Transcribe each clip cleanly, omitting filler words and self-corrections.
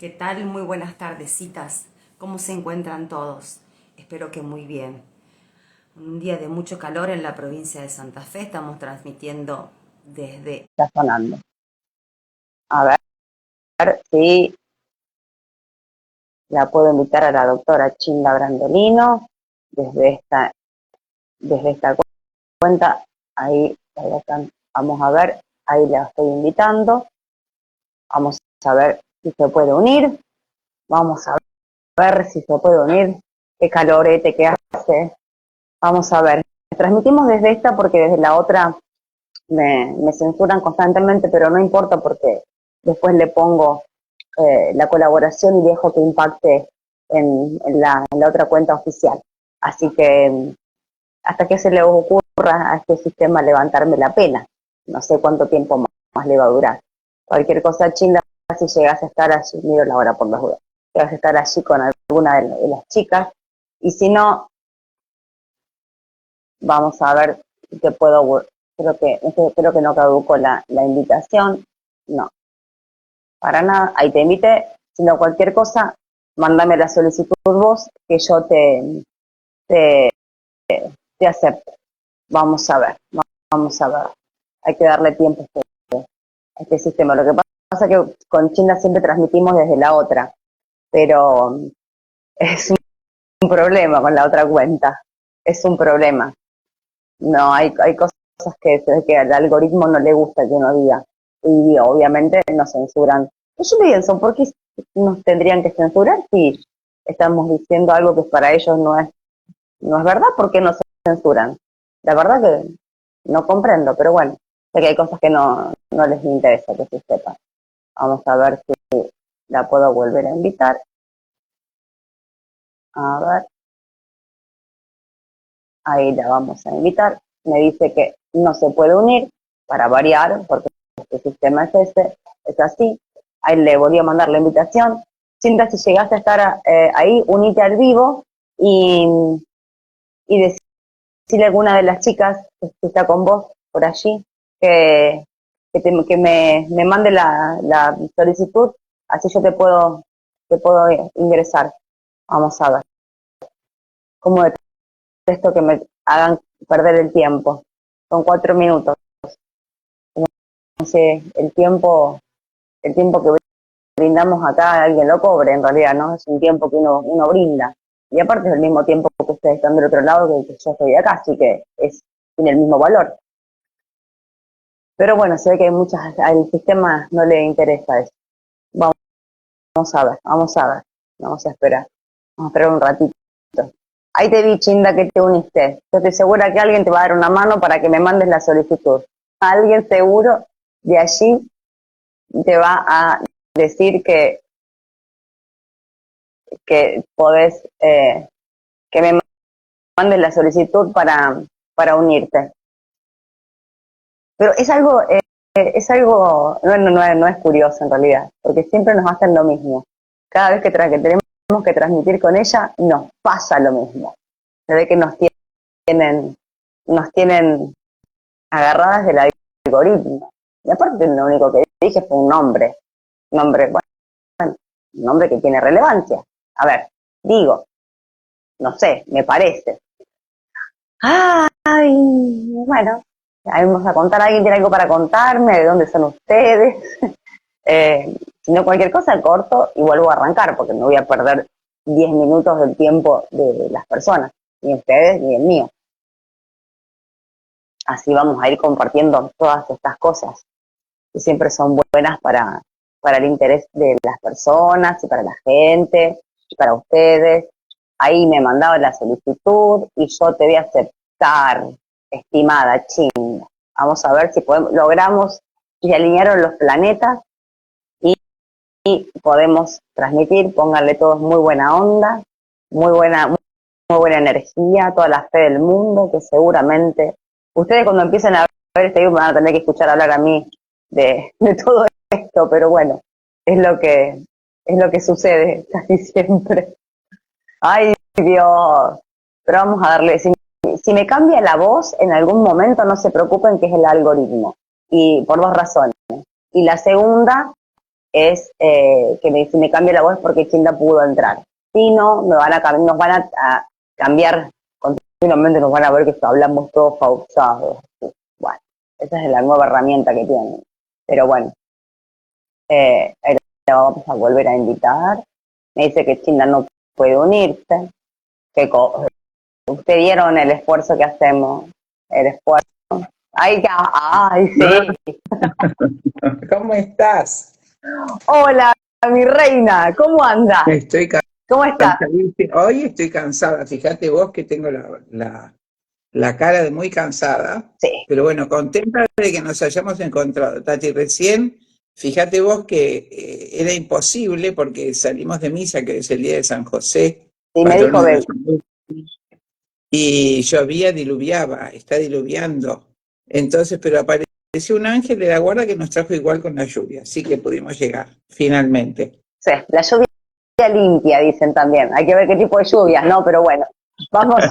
¿Qué tal? Muy buenas tardecitas. ¿Cómo se encuentran todos? Espero que muy bien. Un día de mucho calor en la provincia de Santa Fe. Estamos transmitiendo desde... Está sonando. A ver si la puedo invitar a la doctora Chinda Brandolino desde esta cuenta. Ahí vamos a ver, ahí la estoy invitando. Vamos a ver si se puede unir. Vamos a ver si se puede unir. Qué calorete que hace. Vamos a ver. Transmitimos desde esta porque desde la otra me censuran constantemente, pero no importa porque después le pongo la colaboración y dejo que impacte en la otra cuenta oficial. Así que hasta que se le ocurra a este sistema levantarme la pena, no sé cuánto tiempo más le va a durar. Cualquier cosa chinda, si llegas a estar allí, miro la hora por las dudas, llegas a estar allí con alguna de las chicas, y si no, vamos a ver si te puedo, creo que no caducó la invitación, no, para nada, ahí te invité, si no cualquier cosa, mándame la solicitud vos, que yo te, te acepto. Vamos a ver, vamos a ver. Hay que darle tiempo a este sistema. Lo que pasa es que con China siempre transmitimos desde la otra, pero es un problema con la otra cuenta. Es un problema. No, hay cosas que al algoritmo no le gusta que uno diga. Y obviamente nos censuran. Yo pienso, ¿por qué nos tendrían que censurar si estamos diciendo algo que para ellos no es verdad? ¿Por qué nos censuran? La verdad que no comprendo, pero bueno, sé que hay cosas que no les interesa que se sepa. Vamos a ver si la puedo volver a invitar. A ver, ahí la vamos a invitar. Me dice que no se puede unir para variar, porque este sistema es así. Ahí le volví a mandar la invitación. Cinta, si llegaste a estar ahí, unite al vivo y decirle a alguna de las chicas que está con vos por allí que me mande la solicitud, así yo te puedo ingresar. Vamos a ver. Como detesto que me hagan perder el tiempo. Son 4 minutos. No sé, el tiempo que brindamos acá, alguien lo cobre en realidad, ¿no? Es un tiempo que uno brinda. Y aparte es el mismo tiempo que ustedes están del otro lado que yo estoy acá, así que tiene el mismo valor. Pero bueno, se ve que al sistema no le interesa eso. Vamos a ver, vamos a esperar. Vamos a esperar un ratito. Ahí te vi, Chinda, que te uniste. Yo estoy segura que alguien te va a dar una mano para que me mandes la solicitud. Alguien seguro de allí te va a decir que podés, que me mandes la solicitud para unirte. Pero es algo, no es curioso en realidad, porque siempre nos hacen lo mismo. Cada vez que tenemos que transmitir con ella, nos pasa lo mismo. Se ve que nos tienen agarradas del algoritmo. Y aparte lo único que dije fue bueno, un nombre que tiene relevancia. A ver, digo, no sé, me parece. Ay, bueno, vamos a contar, ¿alguien tiene algo para contarme? ¿De dónde son ustedes? Si no cualquier cosa, corto y vuelvo a arrancar, porque no voy a perder 10 minutos del tiempo de las personas, ni ustedes ni el mío. Así vamos a ir compartiendo todas estas cosas que siempre son buenas para el interés de las personas y para la gente y para ustedes. Ahí me mandaba la solicitud y yo te voy a aceptar, estimada Chinda. Vamos a ver si logramos y alinearon los planetas y podemos transmitir. Pónganle todos muy buena onda, muy buena energía, toda la fe del mundo, que seguramente ustedes cuando empiecen a ver este video van a tener que escuchar hablar a mí de todo esto, pero bueno, es lo que sucede casi siempre. Ay, Dios, pero vamos a darle, si me cambia la voz en algún momento, no se preocupen que es el algoritmo, y por dos razones. Y la segunda es si me cambie la voz porque Chinda pudo entrar. Si no, nos van a cambiar continuamente, nos van a ver que hablamos todos pausados. Bueno, esa es la nueva herramienta que tienen. Pero bueno, ahí la vamos a volver a invitar. Me dice que Chinda no puede unirse. Ustedes vieron el esfuerzo que hacemos. El esfuerzo. Ay, sí. ¿Cómo estás? Hola, mi reina, ¿cómo anda? ¿Cómo estás? Hoy estoy cansada, fíjate vos que tengo la cara de muy cansada, Sí. Pero bueno, contenta de que nos hayamos encontrado, Tati, recién, fíjate vos que era imposible porque salimos de misa, que es el día de San José, Sí, me dijo Bel. y llovía, diluviaba, está diluviando, entonces, pero apareció un ángel de la guarda que nos trajo igual con la lluvia, así que pudimos llegar, finalmente. Sí, la lluvia limpia, dicen también. Hay que ver qué tipo de lluvias, ¿no? Pero bueno, vamos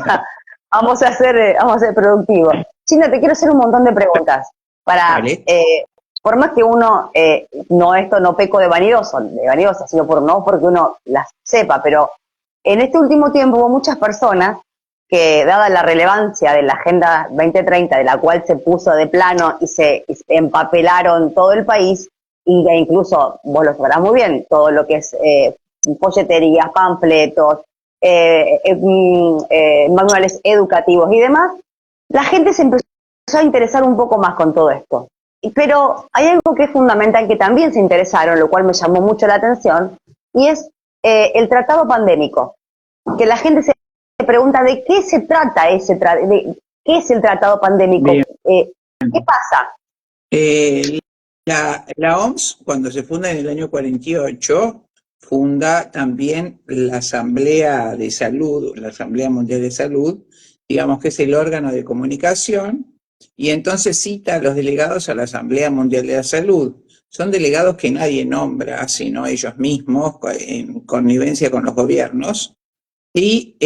a ser productivos. China, te quiero hacer un montón de preguntas. Vale. Por más que uno, no peco de vanidosa, sino porque uno las sepa, pero en este último tiempo hubo muchas personas que, dada la relevancia de la Agenda 2030, de la cual se puso de plano y se empapelaron todo el país, e incluso, vos lo sabrás muy bien, todo lo que es folleterías, panfletos, manuales educativos y demás, la gente se empezó a interesar un poco más con todo esto. Pero hay algo que es fundamental, que también se interesaron, lo cual me llamó mucho la atención, y es el tratado pandémico. Que la gente se pregunta de qué se trata qué es el tratado pandémico, qué pasa. La OMS, cuando se funda en el año 48, funda también la Asamblea de Salud, la Asamblea Mundial de Salud, digamos que es el órgano de comunicación, y entonces cita a los delegados a la Asamblea Mundial de la Salud. Son delegados que nadie nombra, sino ellos mismos, en connivencia con los gobiernos, y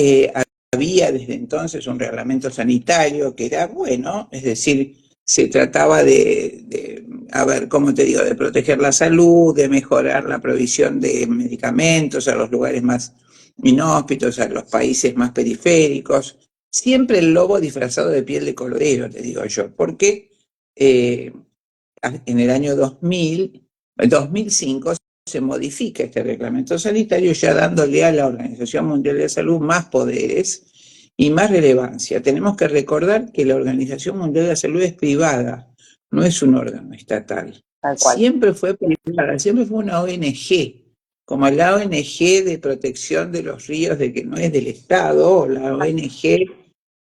había desde entonces un reglamento sanitario que era bueno, es decir, se trataba a ver, ¿cómo te digo?, de proteger la salud, de mejorar la provisión de medicamentos a los lugares más inhóspitos, a los países más periféricos. Siempre el lobo disfrazado de piel de cordero, te digo yo, porque en el año 2005 se modifica este reglamento sanitario, ya dándole a la Organización Mundial de la Salud más poderes y más relevancia. Tenemos que recordar que la Organización Mundial de la Salud es privada, no es un órgano estatal. Siempre fue privada, siempre fue una ONG, como la ONG de protección de los ríos, de que no es del Estado, o la ONG,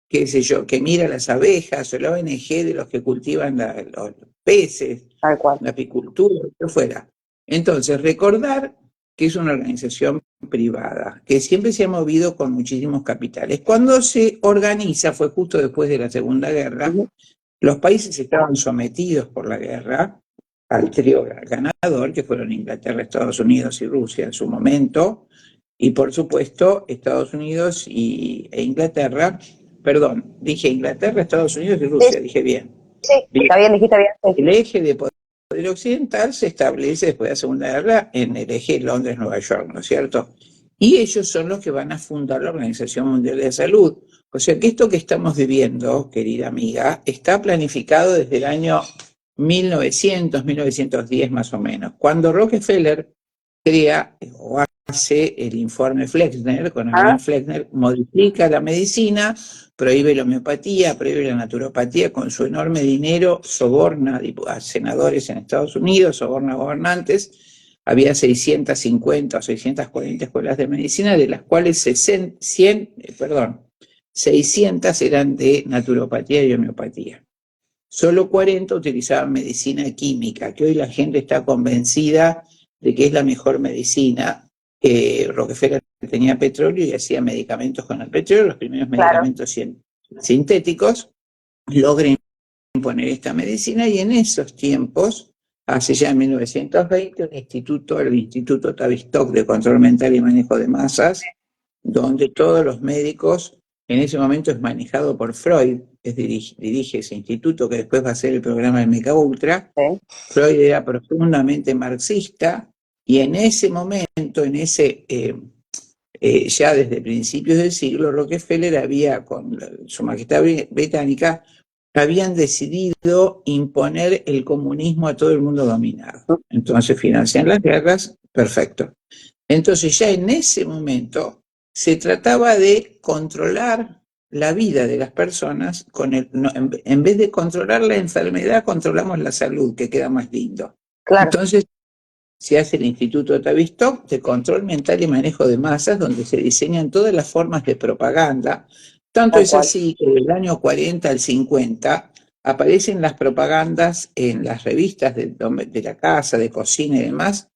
qué sé yo, que mira las abejas, o la ONG de los que cultivan los peces, la apicultura, lo que fuera. Entonces, recordar que es una organización privada, que siempre se ha movido con muchísimos capitales. Cuando se organiza, fue justo después de la Segunda Guerra, los países estaban sometidos por la guerra al trío ganador, que fueron Inglaterra, Estados Unidos y Rusia en su momento, y por supuesto Estados Unidos e Inglaterra, perdón, dije Inglaterra, Estados Unidos y Rusia, dije bien. Sí, está bien, dijiste bien. Sí. El eje de poder occidental se establece después de la Segunda Guerra en el eje Londres-Nueva York, ¿no es cierto? Y ellos son los que van a fundar la Organización Mundial de la Salud. O sea que esto que estamos viviendo, querida amiga, está planificado desde el año 1900, 1910 más o menos, cuando Rockefeller crea o hace el informe Flexner, con el plan Flexner, modifica la medicina, prohíbe la homeopatía, prohíbe la naturopatía, con su enorme dinero soborna a senadores en Estados Unidos, soborna a gobernantes. Había 650 o 640 escuelas de medicina, de las cuales 600 eran de naturopatía y homeopatía. Solo 40 utilizaban medicina química, que hoy la gente está convencida de que es la mejor medicina. Rockefeller tenía petróleo y hacía medicamentos con el petróleo, los primeros medicamentos sintéticos. Logran imponer esta medicina, y en esos tiempos, hace ya en 1920, el Instituto Tavistock de Control Mental y Manejo de Masas, donde todos los médicos, en ese momento es manejado por Freud, dirige ese instituto que después va a ser el programa de MK Ultra. Freud era profundamente marxista, Y en ese momento, ya desde principios del siglo, Rockefeller había, con su majestad británica, habían decidido imponer el comunismo a todo el mundo dominado. Entonces financian las guerras, perfecto. Entonces ya en ese momento se trataba de controlar la vida de las personas, en vez de controlar la enfermedad, controlamos la salud, que queda más lindo. Claro. Entonces se hace el Instituto Tavistock de Control Mental y Manejo de Masas, donde se diseñan todas las formas de propaganda. Tanto es así que del año 40 al 50 aparecen las propagandas en las revistas de la casa, de cocina y demás,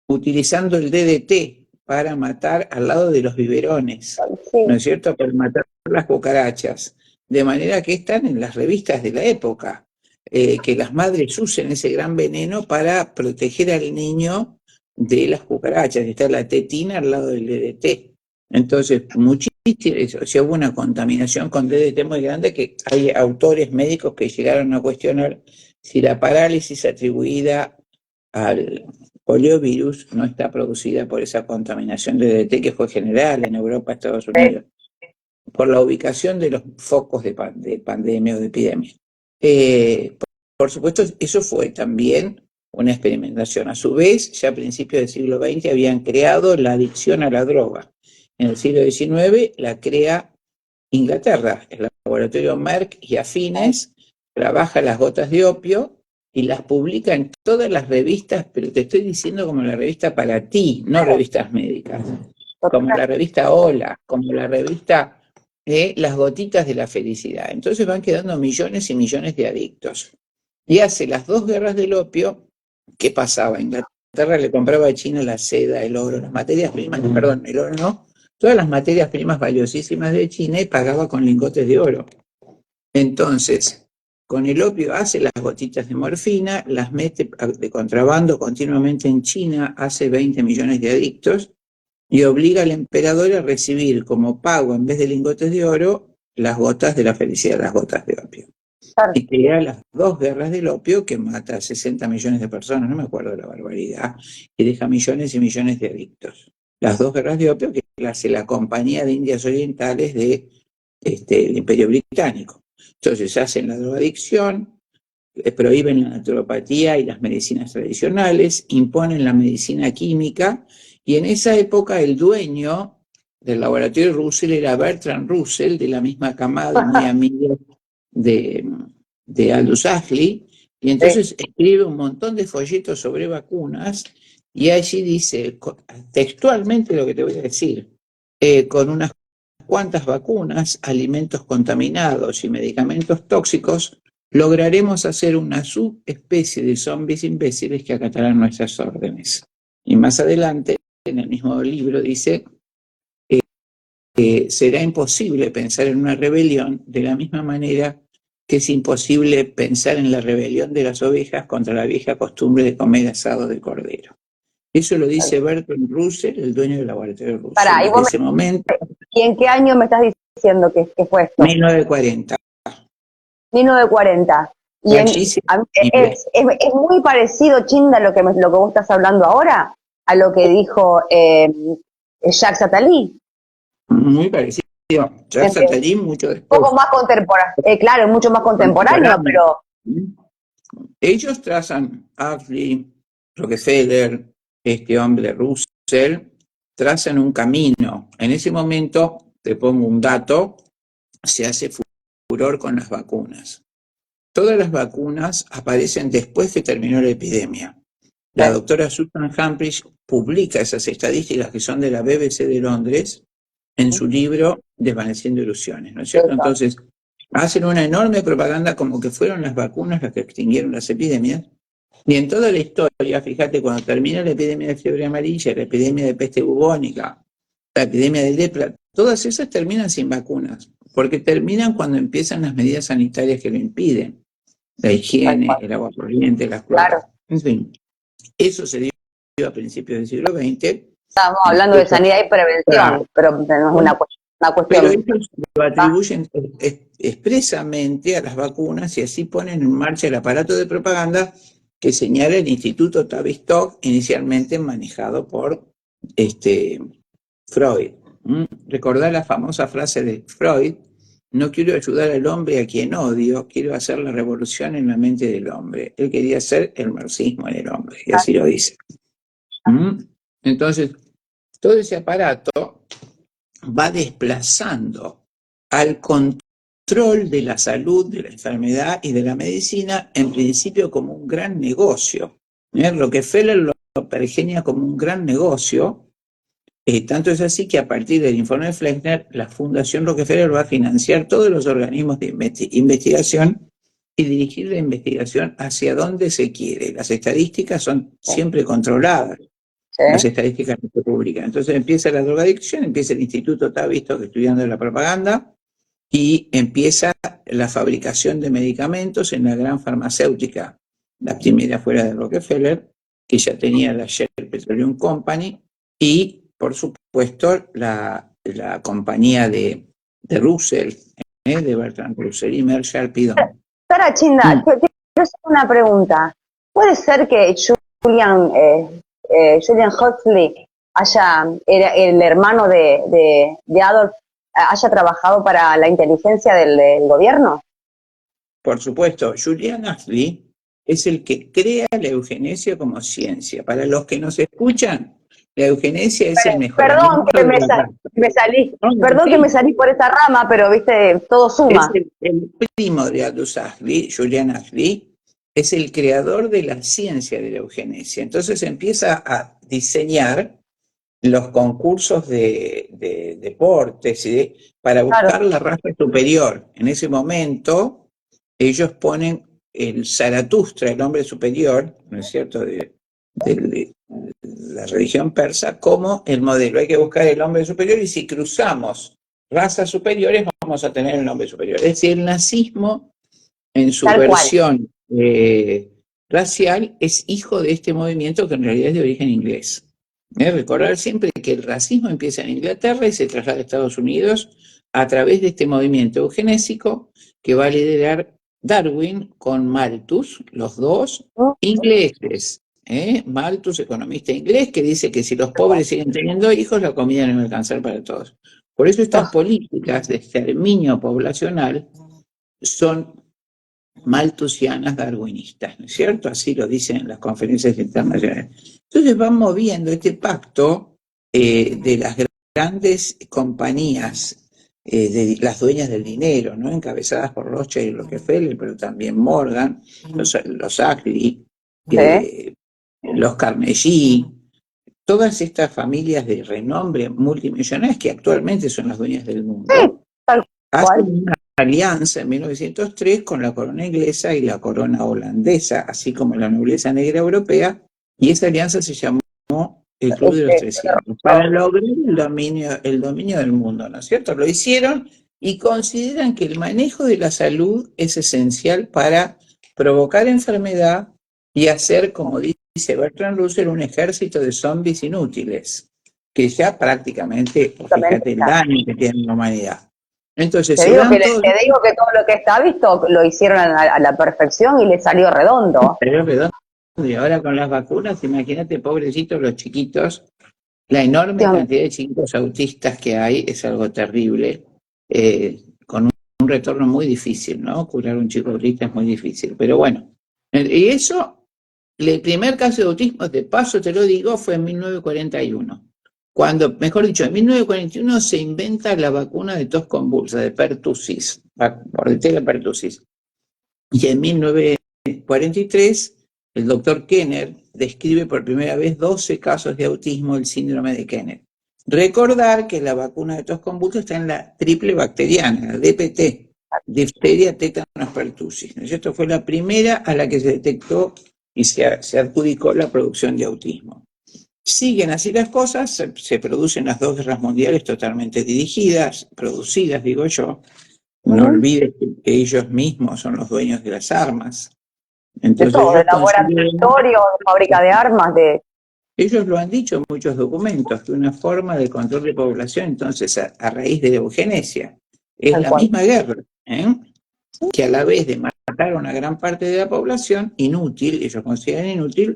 utilizando el DDT para matar al lado de los biberones, Sí. ¿no es cierto? Para matar las cucarachas. De manera que están en las revistas de la época. Que las madres usen ese gran veneno para proteger al niño de las cucarachas. Está la tetina al lado del DDT. Entonces, o sea, hubo una contaminación con DDT muy grande, que hay autores médicos que llegaron a cuestionar si la parálisis atribuida al poliovirus no está producida por esa contaminación de DDT que fue general en Europa, Estados Unidos, por la ubicación de los focos de pandemia o de epidemia. Por supuesto, eso fue también una experimentación. A su vez, ya a principios del siglo XX habían creado la adicción a la droga. En el siglo XIX la crea Inglaterra, el laboratorio Merck y afines, trabaja las gotas de opio y las publica en todas las revistas, pero te estoy diciendo como la revista Para Ti, no revistas médicas, como la revista Hola, como la revista Las Gotitas de la Felicidad. Entonces van quedando millones y millones de adictos. Y hace las dos guerras del opio. ¿Qué pasaba? Inglaterra le compraba a China la seda, el oro, las materias primas, perdón, el oro no, todas las materias primas valiosísimas de China, y pagaba con lingotes de oro. Entonces, con el opio hace las gotitas de morfina, las mete de contrabando continuamente en China, hace 20 millones de adictos, y obliga al emperador a recibir como pago, en vez de lingotes de oro, las gotas de la felicidad, las gotas de opio. Claro. Y crea las dos guerras del opio, que mata a 60 millones de personas, no me acuerdo la barbaridad, y deja millones y millones de adictos. Las dos guerras de opio que hace la Compañía de Indias Orientales del Imperio Británico. Entonces hacen la drogadicción, prohíben la naturopatía y las medicinas tradicionales, imponen la medicina química, y en esa época el dueño del laboratorio Russell era Bertrand Russell, de la misma camada, muy amigo de Aldous Huxley, y entonces escribe un montón de folletos sobre vacunas, y allí dice textualmente lo que te voy a decir: con unas cuantas vacunas, alimentos contaminados y medicamentos tóxicos, lograremos hacer una subespecie de zombies imbéciles que acatarán nuestras órdenes. Y más adelante, en el mismo libro, dice que será imposible pensar en una rebelión de la misma manera que es imposible pensar en la rebelión de las ovejas contra la vieja costumbre de comer asado de cordero. Eso lo dice Bertrand Russell, el dueño del laboratorio Russell. Pará, desde ese momento. ¿Y en qué año me estás diciendo que fue esto? 1940. 1940. Y es muy parecido, Chinda, lo que vos estás hablando ahora, a lo que dijo Jacques Attali. Muy parecido. Jacques Attali mucho después. Un poco más contemporáneo, claro, mucho más contemporáneo, pero... Ellos trazan, Huxley, Rockefeller, este hombre Russell, trazan un camino. En ese momento, te pongo un dato, se hace furor con las vacunas. Todas las vacunas aparecen después que terminó la epidemia. La doctora Susan Humphries publica esas estadísticas, que son de la BBC de Londres, en su libro Desvaneciendo Ilusiones, ¿no es cierto? Entonces, hacen una enorme propaganda como que fueron las vacunas las que extinguieron las epidemias. Y en toda la historia, fíjate, cuando termina la epidemia de fiebre amarilla, la epidemia de peste bubónica, la epidemia de lepra, todas esas terminan sin vacunas, porque terminan cuando empiezan las medidas sanitarias que lo impiden. La higiene, el agua corriente, las cloacas. En fin, eso se dio a principios del siglo XX. Estamos hablando de sanidad y prevención, pero no es una cuestión. Pero ellos lo atribuyen expresamente a las vacunas, y así ponen en marcha el aparato de propaganda que señala el Instituto Tavistock, inicialmente manejado por Freud. Recordar la famosa frase de Freud: no quiero ayudar al hombre a quien odio, quiero hacer la revolución en la mente del hombre. Él quería hacer el marxismo en el hombre, y así lo dice. Entonces, todo ese aparato va desplazando al control de la salud, de la enfermedad y de la medicina, en principio como un gran negocio. Rockefeller lo pergenia como un gran negocio. Tanto es así que a partir del informe de Fleckner, la Fundación Rockefeller va a financiar todos los organismos de investigación y dirigir la investigación hacia donde se quiere. Las estadísticas son siempre controladas, las estadísticas no se publican. Entonces empieza la drogadicción, empieza el Instituto Tavistock estudiando la propaganda y empieza la fabricación de medicamentos en la gran farmacéutica. La primera fuera de Rockefeller, que ya tenía la Shell Petroleum Company, y por supuesto, la compañía de Russell, de Bertrand Russell y Marshall Pidon. Sara Chinda, quiero hacer una pregunta. ¿Puede ser que Julian Huxley era el hermano de Adolf, haya trabajado para la inteligencia del gobierno? Por supuesto, Julian Huxley es el que crea la eugenesia como ciencia. Para los que nos escuchan, la eugenesia es el mejoramiento Perdón que me salí por esa rama, pero viste, todo suma. Es el primo de Aldous Huxley, Julian Huxley, es el creador de la ciencia de la eugenesia. Entonces empieza a diseñar los concursos de deportes para buscar la raza superior. En ese momento, ellos ponen el Zaratustra, el hombre superior, ¿no es cierto?, de la religión persa, como el modelo. Hay que buscar el hombre superior, y si cruzamos razas superiores vamos a tener el hombre superior. Es decir, el nazismo en su versión racial es hijo de este movimiento, que en realidad es de origen inglés. Recordar siempre que el racismo empieza en Inglaterra y se traslada a Estados Unidos a través de este movimiento eugenésico que va a liderar Darwin con Malthus, los dos ingleses. Malthus, economista inglés, que dice que si los pobres siguen teniendo hijos, la comida no va a alcanzar para todos. Por eso estas políticas de exterminio poblacional son malthusianas darwinistas, ¿no es cierto? Así lo dicen en las conferencias internacionales. Entonces van moviendo este pacto de las grandes compañías, de las dueñas del dinero, ¿no?, encabezadas por Rothschild y Rockefeller, pero también Morgan, los Ackley, los Carnegie, todas estas familias de renombre multimillonarias que actualmente son las dueñas del mundo, hacen una alianza en 1903 con la corona inglesa y la corona holandesa, así como la nobleza negra europea, y esa alianza se llamó el Club de los 300, para lograr el dominio del mundo, ¿no es cierto? Lo hicieron y consideran que el manejo de la salud es esencial para provocar enfermedad y hacer, como dice Bertrand Russell, un ejército de zombies inútiles, que ya prácticamente, fíjate el daño que tiene la humanidad. Entonces, te digo que todo lo que está visto lo hicieron a la perfección y le salió redondo. Y ahora con las vacunas, imagínate, pobrecitos los chiquitos, la enorme cantidad de chicos autistas que hay es algo terrible, con un retorno muy difícil, ¿no? Curar a un chico autista es muy difícil, pero bueno. Y eso, el primer caso de autismo, de paso te lo digo, fue en 1941. Cuando, mejor dicho, en 1941 se inventa la vacuna de tos convulsa, de pertussis, por la pertussis. Y en 1943, el doctor Kenner describe por primera vez 12 casos de autismo, el síndrome de Kenner. Recordar que la vacuna de tos convulsa está en la triple bacteriana, la DPT, difteria, tétanos, pertussis. Esto fue la primera a la que se detectó y se adjudicó la producción de autismo. Siguen así las cosas, se producen las dos guerras mundiales totalmente dirigidas, producidas, digo yo. No olvides que ellos mismos son los dueños de las armas. Entonces, de todo, de laboratorio, de fábrica de armas, ellos lo han dicho en muchos documentos, que una forma de control de población, entonces, a raíz de la eugenesia, es la misma guerra. que a la vez de matar a una gran parte de la población, inútil, ellos consideran inútil,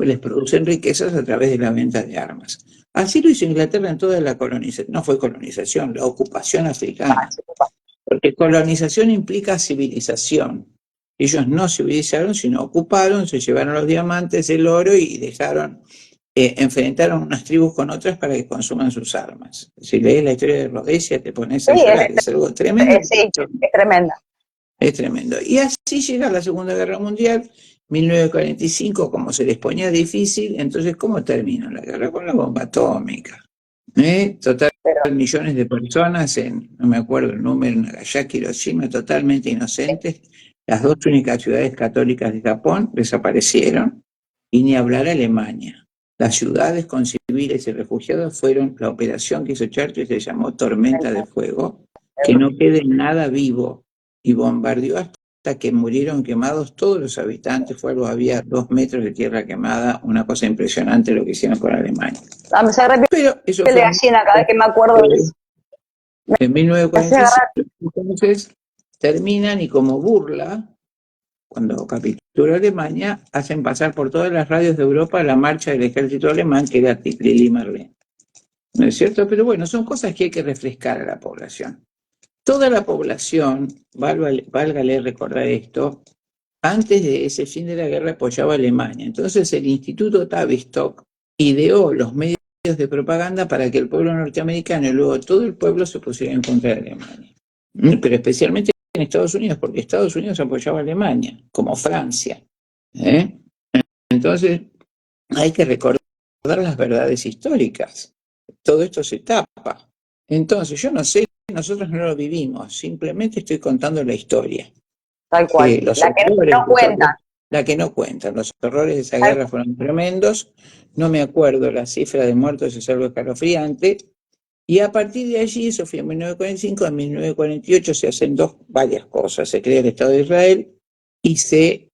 les producen riquezas a través de la venta de armas. Así lo hizo Inglaterra en toda la colonización, no fue colonización, la ocupación africana, porque colonización implica civilización. Ellos no civilizaron, sino ocuparon, se llevaron los diamantes, el oro y dejaron, enfrentaron unas tribus con otras para que consuman sus armas. Si lees la historia de Rhodesia te pones a llorar, es algo tremendo. Sí, es tremenda. Es tremendo. Y así llega la Segunda Guerra Mundial, 1945, como se les ponía difícil, entonces ¿cómo termina la guerra? Con la bomba atómica. Total, millones de personas no me acuerdo el número, en Nagasaki, Hiroshima, totalmente inocentes. Las dos únicas ciudades católicas de Japón desaparecieron, y ni hablar Alemania. Las ciudades con civiles y refugiados fueron la operación que hizo Churchill, se llamó Tormenta de Fuego, que no quede nada vivo, y bombardeó hasta que murieron quemados todos los habitantes. Había 2 metros de tierra quemada, una cosa impresionante lo que hicieron con Alemania. Pero eso fue gallina cada vez que me acuerdo de eso. En 1945, entonces, terminan y como burla, cuando capturó Alemania, hacen pasar por todas las radios de Europa la marcha del ejército alemán, que era Lili Marlene. ¿No es cierto? Pero bueno, son cosas que hay que refrescar a la población. Toda la población, válgale recordar esto, antes de ese fin de la guerra apoyaba a Alemania. Entonces el Instituto Tavistock ideó los medios de propaganda para que el pueblo norteamericano y luego todo el pueblo se pusiera en contra de Alemania. Pero especialmente en Estados Unidos, porque Estados Unidos apoyaba a Alemania, como Francia. Entonces hay que recordar las verdades históricas. Todo esto se tapa. Entonces yo no sé, nosotros no lo vivimos, simplemente estoy contando la historia. Tal cual, la que no cuentan. La que no cuentan. Los horrores de esa guerra fueron tremendos, no me acuerdo la cifra de muertos, es algo escalofriante, y a partir de allí, eso fue en 1945, en 1948 se hacen varias cosas, se crea el Estado de Israel y se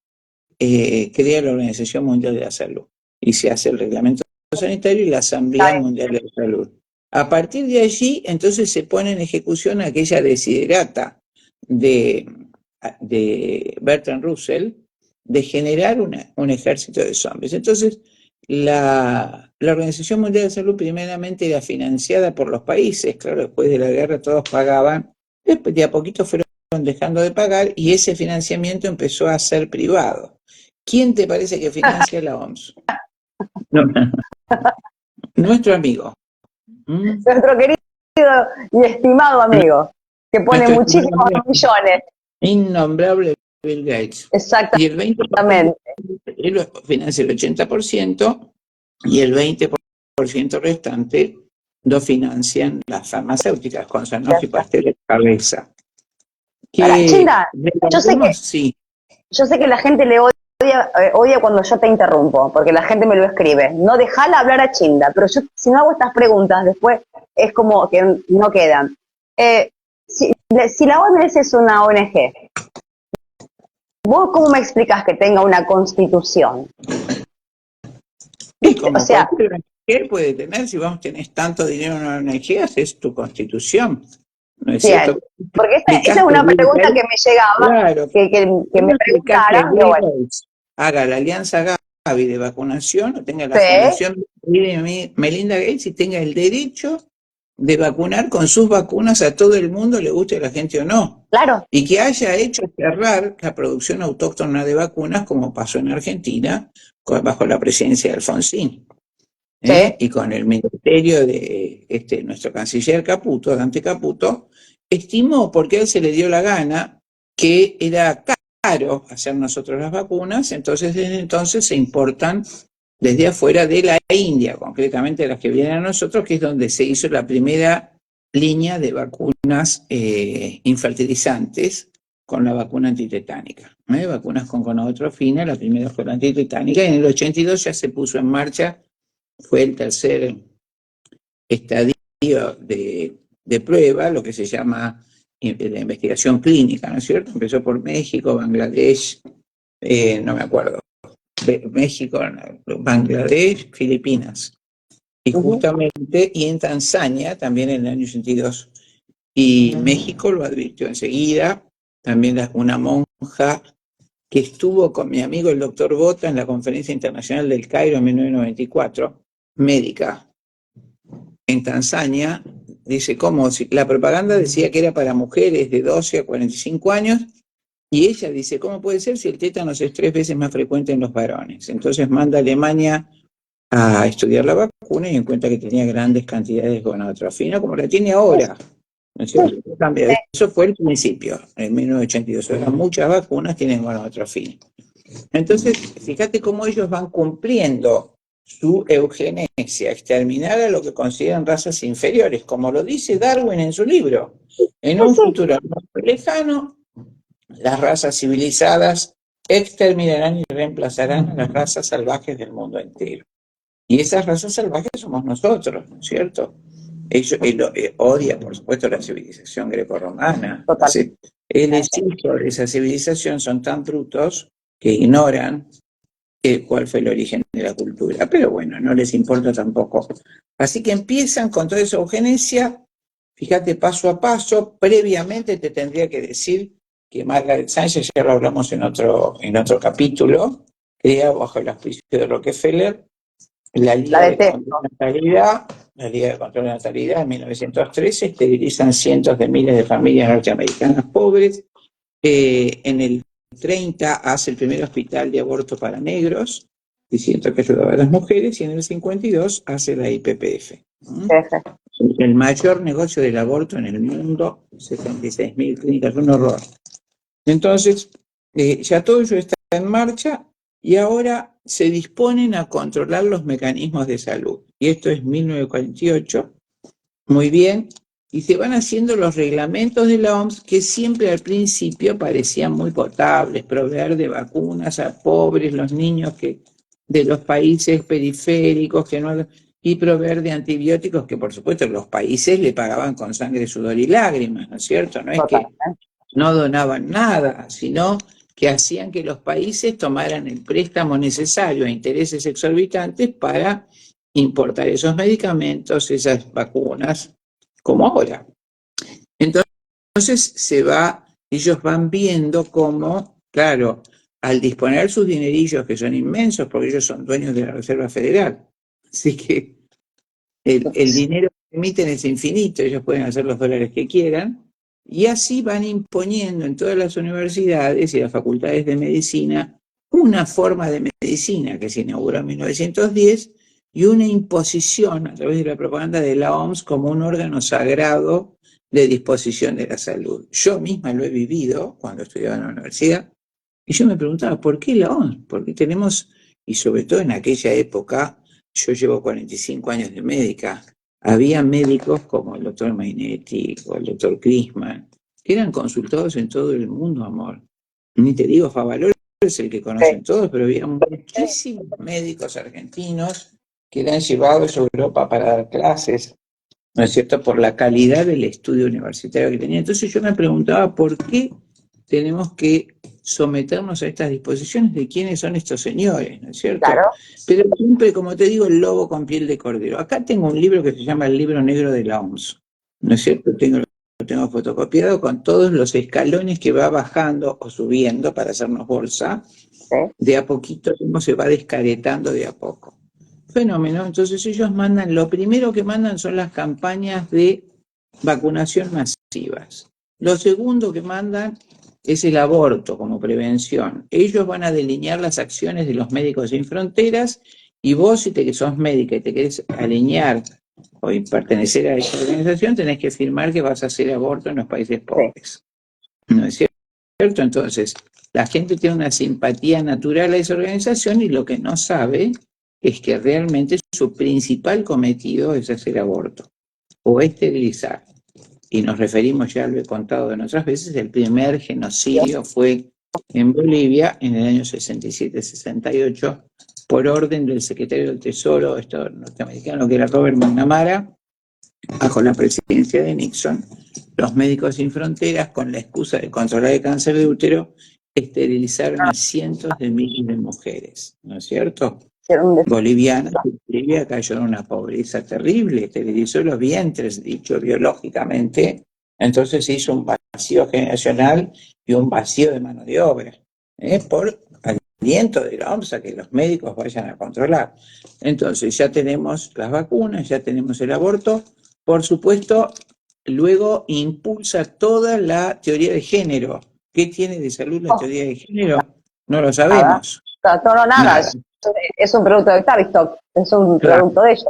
crea la Organización Mundial de la Salud, y se hace el Reglamento Sanitario y la Asamblea Mundial de la Salud. A partir de allí, entonces se pone en ejecución aquella desiderata de Bertrand Russell de generar un ejército de zombies. Entonces, la Organización Mundial de la Salud primeramente era financiada por los países, claro, después de la guerra todos pagaban, después de a poquito fueron dejando de pagar y ese financiamiento empezó a ser privado. ¿Quién te parece que financia la OMS? No. Nuestro amigo. Nuestro querido y estimado amigo, que pone muchísimos millones. Innombrable Bill Gates. Exactamente. Y el 20%, él financia el 80% y el 20% restante lo financian las farmacéuticas, con Sanofi, Pasteur y Cabeza. Chinda, yo sé que la gente le odia cuando yo te interrumpo, porque la gente me lo escribe. No dejala hablar a Chinda, pero yo si no hago estas preguntas, después es como que no quedan. Si la OMS es una ONG, ¿vos cómo me explicas que tenga una constitución? Y como cualquier ONG puede tener, si vos tenés tanto dinero en una ONG, haces tu constitución. ¿No es cierto? Porque esa es una pregunta que me llegaba, claro, que me preguntaran. Haga la alianza Gavi de vacunación, o tenga la fundación Melinda Gates y tenga el derecho de vacunar con sus vacunas a todo el mundo, le guste a la gente o no. Claro. Y que haya hecho cerrar la producción autóctona de vacunas, como pasó en Argentina, bajo la presidencia de Alfonsín. Y con el ministerio de nuestro canciller Caputo, Dante Caputo, estimó, porque a él se le dio la gana, que era caro hacer nosotros las vacunas, entonces desde entonces se importan desde afuera de la India, concretamente las que vienen a nosotros, que es donde se hizo la primera línea de vacunas infertilizantes con la vacuna antitetánica. Vacunas con gonotrofina, la primera fue la antitetánica, y en el 82 ya se puso en marcha, fue el tercer estadio de prueba, lo que se llama la investigación clínica, ¿no es cierto? Empezó por México, Bangladesh, no me acuerdo, México, Bangladesh, Filipinas, y justamente, y en Tanzania, también en el año 82, y México lo advirtió enseguida, también una monja que estuvo con mi amigo el doctor Bota en la Conferencia Internacional del Cairo en 1994, médica, en Tanzania, dice cómo si la propaganda decía que era para mujeres de 12 a 45 años, y ella dice, ¿cómo puede ser si el tétanos es 3 veces más frecuente en los varones? Entonces manda a Alemania a estudiar la vacuna y encuentra que tenía grandes cantidades de gonadotrofina, como la tiene ahora. ¿No es cierto? Eso fue el principio, en 1982. Ahora muchas vacunas tienen gonadotrofina. Entonces, fíjate cómo ellos van cumpliendo su eugenesia, exterminar a lo que consideran razas inferiores, como lo dice Darwin en su libro. En un futuro no muy lejano, las razas civilizadas exterminarán y reemplazarán a las razas salvajes del mundo entero. Y esas razas salvajes somos nosotros, ¿no es cierto? Él odia, por supuesto, la civilización grecorromana. Entonces, él es hijo de esa civilización, son tan brutos que ignoran cuál fue el origen de la cultura. Pero bueno, no les importa tampoco. Así que empiezan con toda esa eugenesia, fíjate, paso a paso. Previamente te tendría que decir que Margaret Sanger, ya lo hablamos en otro capítulo, crea bajo el auspicio de Rockefeller la Liga de Control de Natalidad en 1913, esterilizan cientos de miles de familias norteamericanas pobres. En el 30 hace el primer hospital de aborto para negros, diciendo que ayudaba a las mujeres, y en el 52 hace la IPPF. El mayor negocio del aborto en el mundo, 76.000 clínicas, un horror. Entonces, ya todo eso está en marcha y ahora se disponen a controlar los mecanismos de salud. Y esto es 1948, muy bien, y se van haciendo los reglamentos de la OMS que siempre al principio parecían muy potables, proveer de vacunas a pobres, los niños de los países periféricos, y proveer de antibióticos que por supuesto los países le pagaban con sangre, sudor y lágrimas, ¿no es cierto? No es que no donaban nada, sino que hacían que los países tomaran el préstamo necesario a intereses exorbitantes para importar esos medicamentos, esas vacunas, como ahora. Entonces ellos van viendo cómo, claro, al disponer sus dinerillos, que son inmensos, porque ellos son dueños de la Reserva Federal, así que el dinero que emiten es infinito, ellos pueden hacer los dólares que quieran, y así van imponiendo en todas las universidades y las facultades de medicina una forma de medicina que se inauguró en 1910 y una imposición a través de la propaganda de la OMS como un órgano sagrado de disposición de la salud. Yo misma lo he vivido cuando estudiaba en la universidad y yo me preguntaba, ¿por qué la OMS? Porque tenemos, y sobre todo en aquella época, yo llevo 45 años de médica, había médicos como el doctor Mainetti o el doctor Crisman, que eran consultados en todo el mundo, amor. Ni te digo, Favaloro es el que conocen todos, pero había muchísimos médicos argentinos que eran llevados a Europa para dar clases, ¿no es cierto?, por la calidad del estudio universitario que tenía. Entonces yo me preguntaba por qué tenemos que someternos a estas disposiciones de quiénes son estos señores, ¿no es cierto? Claro. Pero siempre, como te digo, el lobo con piel de cordero. Acá tengo un libro que se llama El Libro Negro de la OMS, ¿no es cierto? Lo tengo fotocopiado con todos los escalones que va bajando o subiendo para hacernos bolsa, de a poquito, cómo se va descaretando de a poco. Fenómeno. Entonces ellos lo primero que mandan son las campañas de vacunación masivas. Lo segundo que mandan es el aborto como prevención. Ellos van a delinear las acciones de los Médicos Sin Fronteras y vos, si sos médica y te querés alinear o pertenecer a esa organización, tenés que firmar que vas a hacer aborto en los países pobres. ¿No es cierto? Entonces, la gente tiene una simpatía natural a esa organización y lo que no sabe es que realmente su principal cometido es hacer aborto o esterilizar. Y nos referimos, ya lo he contado en otras veces, el primer genocidio fue en Bolivia en el año 67-68 por orden del secretario del Tesoro norteamericano, que era Robert McNamara, bajo la presidencia de Nixon. Los Médicos Sin Fronteras, con la excusa de controlar el cáncer de útero, esterilizaron a cientos de miles de mujeres, ¿no es cierto? Bolivianas. Bolivia cayó en una pobreza terrible, esterilizó los vientres, dicho biológicamente, entonces hizo un vacío generacional y un vacío de mano de obra, por aliento de la OMS a que los médicos vayan a controlar. Entonces ya tenemos las vacunas, ya tenemos el aborto, por supuesto, luego impulsa toda la teoría de género. ¿Qué tiene de salud la teoría de género? No lo Nada. sabemos. No, nada. Nada. Es un producto de Tavistock, es un Claro. producto de ellos.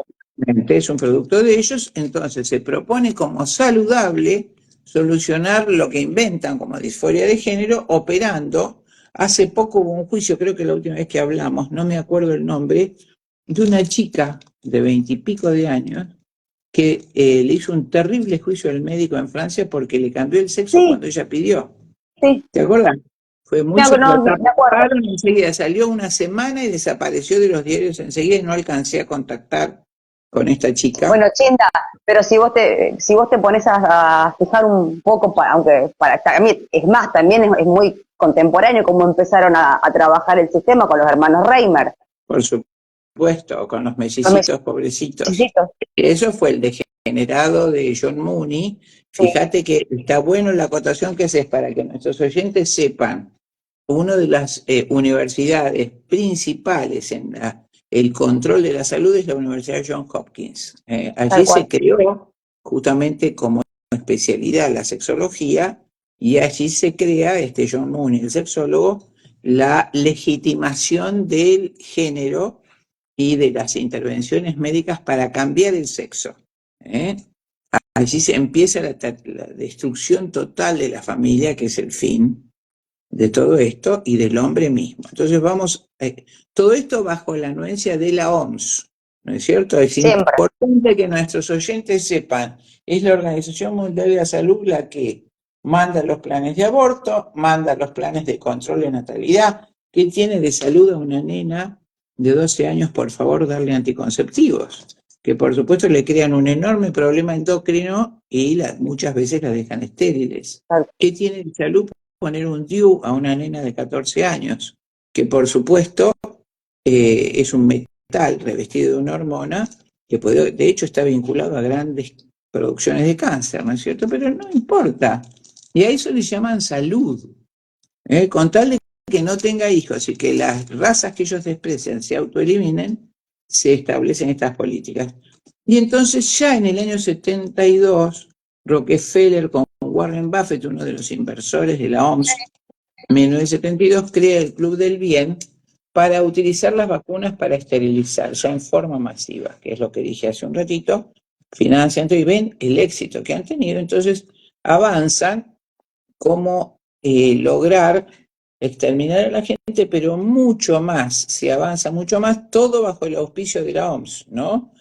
Es un producto de ellos, entonces se propone como saludable solucionar lo que inventan como disforia de género operando. Hace poco hubo un juicio, creo que la última vez que hablamos, no me acuerdo el nombre, de una chica de 20 y pico de años que le hizo un terrible juicio al médico en Francia porque le cambió el sexo Sí, cuando ella pidió. sí. ¿Te acuerdas? Fue muy No, me acuerdo. enseguida, salió una semana y desapareció de los diarios enseguida y no alcancé a contactar con esta chica. Bueno, Chinda, pero si vos te pones a fijar un poco, aunque para mí, es más, también es muy contemporáneo cómo empezaron a trabajar el sistema con los hermanos Reimer. Por supuesto, con los mellicitos pobrecitos. Chiquitos. Eso fue el degenerado de John Mooney. Fíjate que está bueno la acotación que haces para que nuestros oyentes sepan. Una de las universidades principales en el control de la salud es la Universidad Johns Hopkins. Allí se creó justamente como especialidad la sexología y allí se crea, John Mooney, el sexólogo, la legitimación del género y de las intervenciones médicas para cambiar el sexo. Allí se empieza la destrucción total de la familia, que es el fin de todo esto, y del hombre mismo. Entonces vamos, todo esto bajo la anuencia de la OMS, ¿no es cierto? Es importante que nuestros oyentes sepan, es la Organización Mundial de la Salud la que manda los planes de aborto, manda los planes de control de natalidad. ¿Qué tiene de salud a una nena de 12 años, por favor, darle anticonceptivos? Que por supuesto le crean un enorme problema endocrino y muchas veces la dejan estériles. ¿Qué tiene de salud poner un DIU a una nena de 14 años? Que por supuesto es un metal revestido de una hormona que de hecho está vinculado a grandes producciones de cáncer, ¿no es cierto? Pero no importa. Y a eso le llaman salud. Con tal de que no tenga hijos y que las razas que ellos desprecian se autoeliminen, se establecen estas políticas. Y entonces ya en el año 72, Rockefeller con Warren Buffett, uno de los inversores de la OMS, en 1972 crea el Club del Bien para utilizar las vacunas para esterilizar ya en forma masiva, que es lo que dije hace un ratito, financian y ven el éxito que han tenido, entonces avanzan como lograr exterminar a la gente, pero mucho más, se avanza mucho más, todo bajo el auspicio de la OMS, ¿no?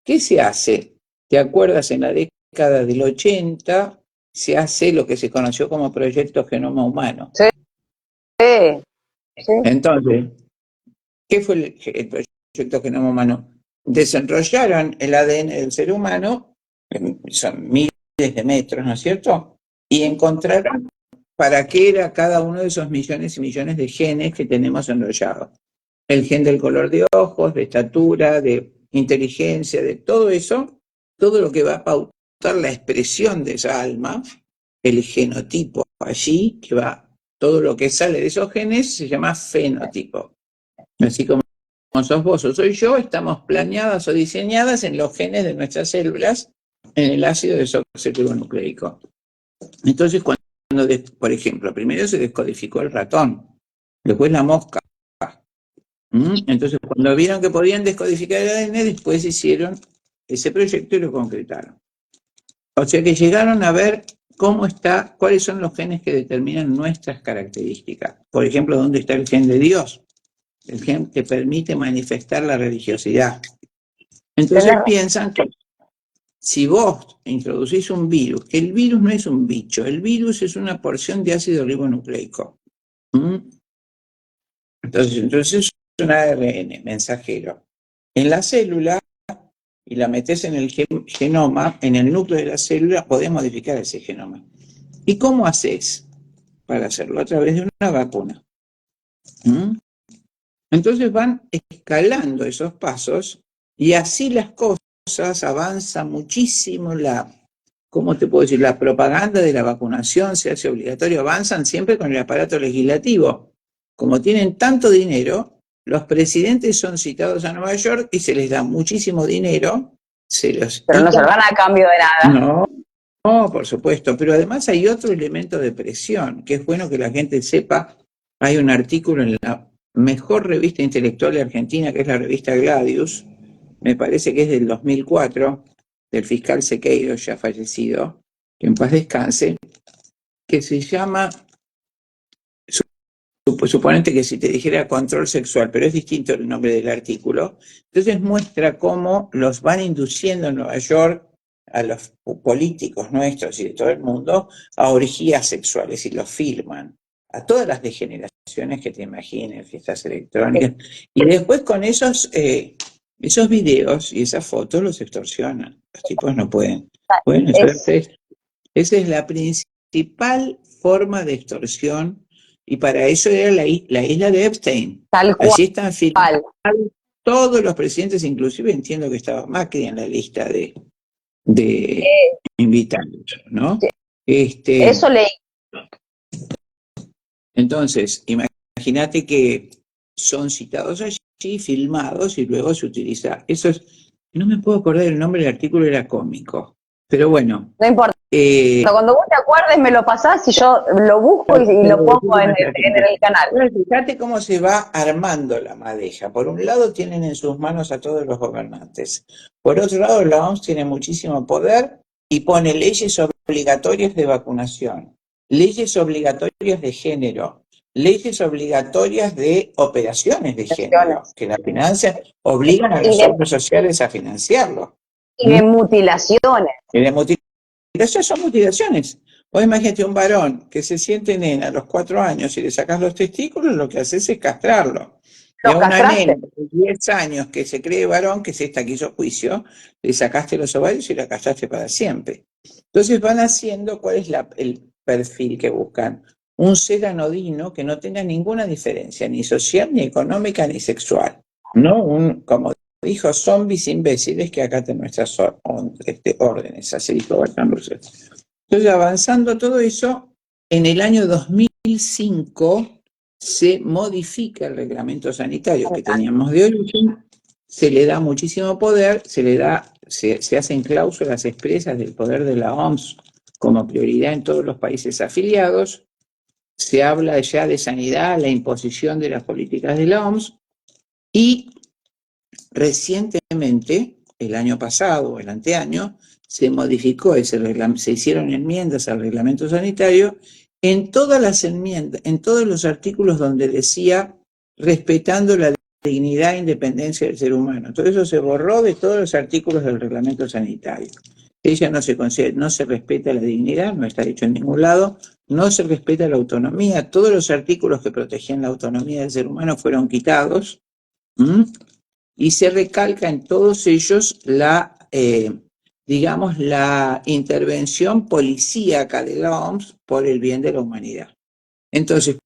¿Qué se hace? ¿Te acuerdas? En la década del 80 se hace lo que se conoció como Proyecto Genoma Humano. Sí. Entonces, ¿qué fue el Proyecto Genoma Humano? Desenrollaron el ADN del ser humano, son miles de metros, ¿no es cierto? Y encontraron para qué era cada uno de esos millones y millones de genes que tenemos enrollados. El gen del color de ojos, de estatura, de inteligencia, de todo eso, todo lo que va a pautar la expresión de esa alma, el genotipo allí, que va, todo lo que sale de esos genes se llama fenotipo. Así como sos vos o soy yo, estamos planeadas o diseñadas en los genes de nuestras células en el ácido desoxirribonucleico. Entonces, por ejemplo, primero se descodificó el ratón, después la mosca. Entonces, cuando vieron que podían descodificar el ADN, después hicieron ese proyecto y lo concretaron. O sea que llegaron a ver cuáles son los genes que determinan nuestras características. Por ejemplo, ¿dónde está el gen de Dios? El gen que permite manifestar la religiosidad. Entonces piensan que si vos introducís un virus, que el virus no es un bicho, el virus es una porción de ácido ribonucleico. Entonces es un ARN mensajero en la célula y la metés en el genoma, en el núcleo de la célula, podés modificar ese genoma. ¿Y cómo haces para hacerlo? A través de una vacuna. Entonces van escalando esos pasos y así las cosas avanza muchísimo la ¿cómo te puedo decir? La propaganda de la vacunación se hace obligatorio, avanzan siempre con el aparato legislativo. Como tienen tanto dinero, los presidentes son citados a Nueva York y se les da muchísimo dinero, Pero no se lo dan a cambio de nada. No, no, por supuesto, pero además hay otro elemento de presión, que es bueno que la gente sepa. Hay un artículo en la mejor revista intelectual de Argentina, que es la revista Gladius, me parece que es del 2004, del fiscal Sequeiros, ya fallecido, que en paz descanse, que se llama, suponete que si te dijera control sexual, pero es distinto el nombre del artículo. Entonces muestra cómo los van induciendo en Nueva York a los políticos nuestros y de todo el mundo a orgías sexuales y los filman a todas las degeneraciones que te imagines, fiestas electrónicas, y después con esos videos y esas fotos los extorsionan. Los tipos no pueden hacerse. Esa es la principal forma de extorsión, y para eso era la isla de Epstein. Tal cual. Allí están filmados todos los presidentes, inclusive entiendo que estaba Macri en la lista de invitados, ¿no? Eso leí. Entonces, imagínate que son citados allí, filmados, y luego se utiliza. Eso es, no me puedo acordar el nombre del artículo, era cómico. Pero bueno. No importa. Cuando vos te acuerdes me lo pasás y yo lo busco y lo pongo en el canal. Fíjate cómo se va armando la madeja. Por un lado tienen en sus manos a todos los gobernantes. Por otro lado, la OMS tiene muchísimo poder y pone leyes obligatorias de vacunación, leyes obligatorias de género, leyes obligatorias de operaciones de género, que la financian, obligan a las obras sociales a financiarlo. Y de mutilaciones. Y de mutilaciones son mutilaciones. Vos imagínate un varón que se siente nena a los 4 años y le sacas los testículos, lo que haces es castrarlo. Y a una nena de 10 años que se cree varón, que es esta que hizo juicio, le sacaste los ovarios y la castraste para siempre. Entonces van haciendo cuál es el perfil que buscan. Un ser anodino que no tenga ninguna diferencia, ni social, ni económica, ni sexual. ¿No? Como dijo, zombies imbéciles que acá nuestras órdenes, así dijo Bertrand Russell. Entonces, avanzando todo eso, en el año 2005 se modifica el reglamento sanitario que teníamos de origen, se le da muchísimo poder, se hacen cláusulas expresas del poder de la OMS como prioridad en todos los países afiliados, se habla ya de sanidad, la imposición de las políticas de la OMS, y recientemente, el año pasado, el anteaño, se modificó ese reglamento, se hicieron enmiendas al reglamento sanitario en todas las enmiendas, en todos los artículos donde decía respetando la dignidad e independencia del ser humano. Todo eso se borró de todos los artículos del reglamento sanitario. Ella no se respeta la dignidad, no está dicho en ningún lado, no se respeta la autonomía, todos los artículos que protegían la autonomía del ser humano fueron quitados, y se recalca en todos ellos la intervención policíaca de la OMS por el bien de la humanidad. Entonces,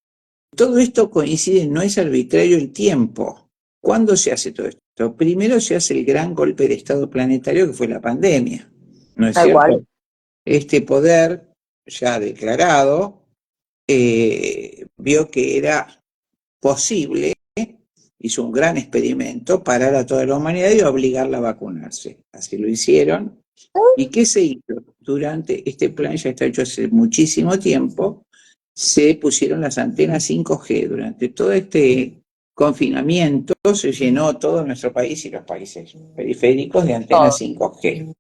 todo esto coincide, no es arbitrario el tiempo. ¿Cuándo se hace todo esto? Primero se hace el gran golpe de Estado planetario que fue la pandemia, ¿no es cierto? Este poder ya declarado vio que era posible, hizo un gran experimento, parar a toda la humanidad y obligarla a vacunarse. Así lo hicieron. ¿Y qué se hizo? Durante este plan, ya está hecho hace muchísimo tiempo, se pusieron las antenas 5G. Durante todo este confinamiento se llenó todo nuestro país y los países periféricos de antenas 5G.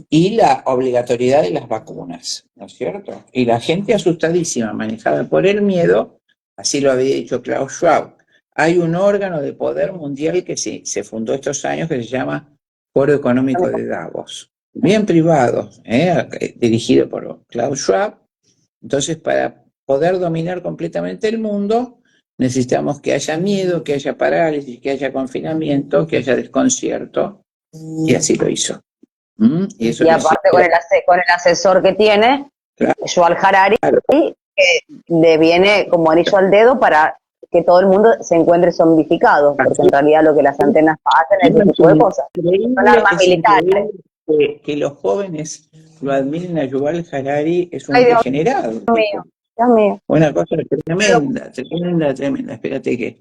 Y la obligatoriedad de las vacunas, ¿no es cierto? Y la gente asustadísima, manejada por el miedo, así lo había dicho Klaus Schwab. Hay un órgano de poder mundial que se fundó estos años que se llama Foro Económico de Davos, bien privado, dirigido por Klaus Schwab. Entonces, para poder dominar completamente el mundo, necesitamos que haya miedo, que haya parálisis, que haya confinamiento, que haya desconcierto, y así lo hizo. Y aparte con el asesor que tiene, claro, Yuval Harari, claro, que le viene como anillo al dedo para que todo el mundo se encuentre zombificado, porque en realidad lo que las antenas hacen es ese tipo de cosas. Son armas militares. que los jóvenes lo admiren a Yuval Harari es un Ay, Dios degenerado. mío, Dios mío. Una cosa tremenda, tremenda, tremenda. Espérate que.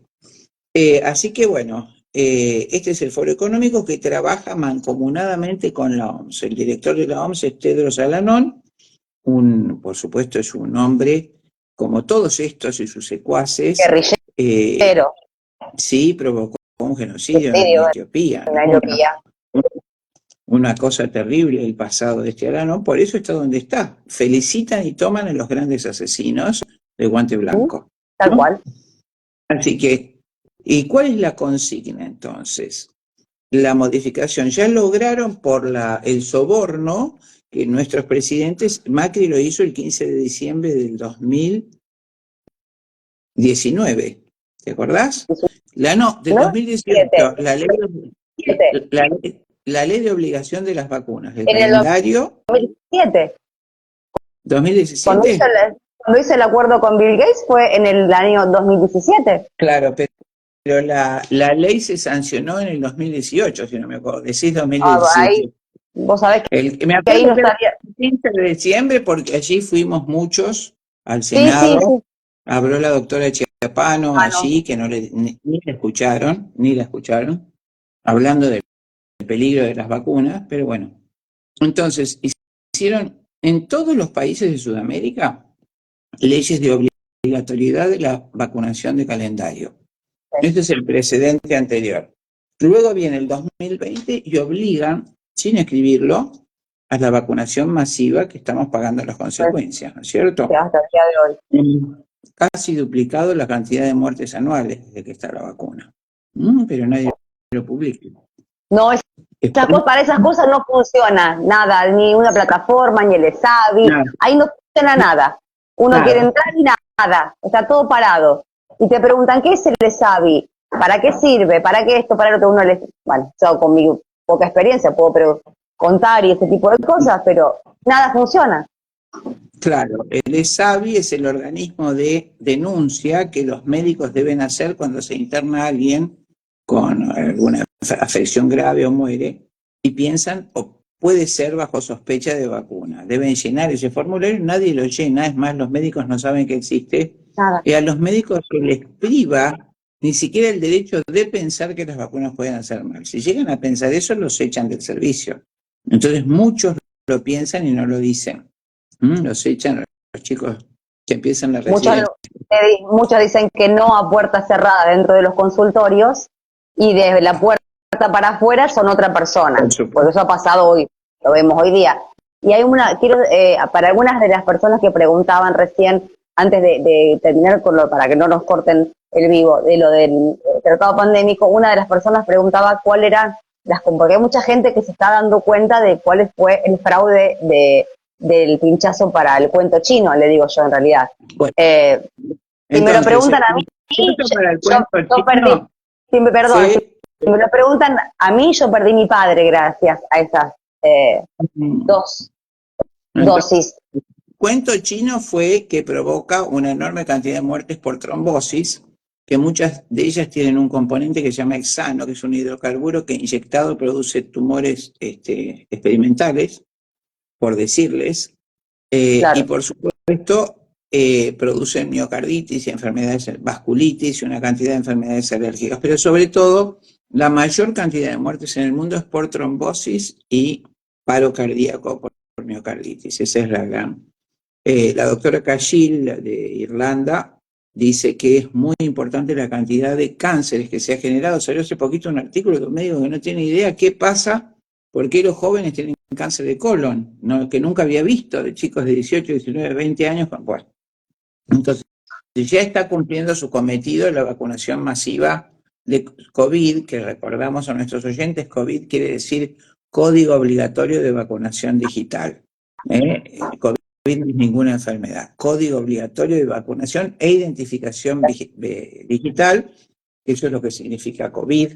Así que bueno, este es el Foro Económico que trabaja mancomunadamente con la OMS. El director de la OMS es Tedros Adhanom, por supuesto es un hombre, como todos estos y sus secuaces, Guerrillero, sí provocó un genocidio en genocidio Etiopía, en ¿no? Etiopía. Una cosa terrible el pasado de este Adhanom, por eso está donde está. Felicitan y toman a los grandes asesinos de guante blanco, Tal ¿no? cual. Así que, ¿y cuál es la consigna entonces? La modificación. Ya lograron por el soborno que nuestros presidentes, Macri lo hizo el 15 de diciembre del 2019, ¿te acordás? No, del ¿No? 2018, Siete. la ley de obligación de las vacunas, el En el calendario 2017. 2017. Cuando hice el acuerdo con Bill Gates fue en el año 2017. Claro, pero la ley se sancionó en el 2018, si no me acuerdo, decís Ahí, 2017. vos sabés Me que ahí acuerdo no que era estaría. el 15 de diciembre porque allí fuimos muchos al Sí, sí, Senado, sí. habló la doctora Chiapano Ah, no. allí, que ni la escucharon, hablando del peligro de las vacunas, pero bueno. Entonces, hicieron en todos los países de Sudamérica leyes de obligatoriedad de la vacunación de calendario. Este es el precedente anterior. Luego viene el 2020 y obligan, sin escribirlo, a la vacunación masiva que estamos pagando las consecuencias, ¿no es cierto? Hasta el día de hoy. Casi duplicado la cantidad de muertes anuales desde que está la vacuna. Pero nadie lo publica. No, para esas cosas no funciona nada, ni una plataforma, ni el ESAVI, Nada, ahí no funciona nada. Uno quiere nada. entrar y nada, está todo parado. Y te preguntan, ¿qué es el ESAVI? ¿Para qué sirve? ¿Para qué esto? ¿Para lo que uno les... Bueno, yo con mi poca experiencia puedo contar y ese tipo de cosas, pero nada funciona. Claro, el ESAVI es el organismo de denuncia que los médicos deben hacer cuando se interna alguien con alguna afección grave o muere y piensan o puede ser bajo sospecha de vacuna. Deben llenar ese formulario, nadie lo llena, es más, los médicos no saben que existe. Nada. Y a los médicos se les priva ni siquiera el derecho de pensar que las vacunas pueden hacer mal. Si llegan a pensar eso, los echan del servicio. Entonces muchos lo piensan y no lo dicen. Los echan los chicos que empiezan la residencia. Muchos dicen que no a puerta cerrada dentro de los consultorios y desde la puerta para afuera son otra persona, porque eso ha pasado hoy, lo vemos hoy día. Y hay para algunas de las personas que preguntaban recién, antes de terminar para que no nos corten el vivo, de lo del tratado pandémico, una de las personas preguntaba cuál eran porque hay mucha gente que se está dando cuenta de cuál fue el fraude del pinchazo para el cuento chino, le digo yo en realidad. Bueno, si me lo preguntan a mí, yo perdí, si me lo preguntan a mí, yo perdí mi padre gracias a esas dos dosis. El cuento chino fue que provoca una enorme cantidad de muertes por trombosis, que muchas de ellas tienen un componente que se llama hexano, que es un hidrocarburo que inyectado produce tumores experimentales, por decirles, Claro. y por supuesto producen miocarditis y enfermedades, vasculitis y una cantidad de enfermedades alérgicas, pero sobre todo la mayor cantidad de muertes en el mundo es por trombosis y paro cardíaco por miocarditis. Esa es la gran. La doctora Cashil de Irlanda dice que es muy importante la cantidad de cánceres que se ha generado. Salió hace poquito un artículo de un médico que no tiene idea qué pasa, por qué los jóvenes tienen cáncer de colon, ¿no? Que nunca había visto, de chicos de 18, 19, 20 años. Bueno, entonces ya está cumpliendo su cometido la vacunación masiva de COVID, que recordamos a nuestros oyentes, COVID quiere decir Código Obligatorio de Vacunación Digital. COVID no es ninguna enfermedad. Código Obligatorio de Vacunación e Identificación Digital, eso es lo que significa COVID.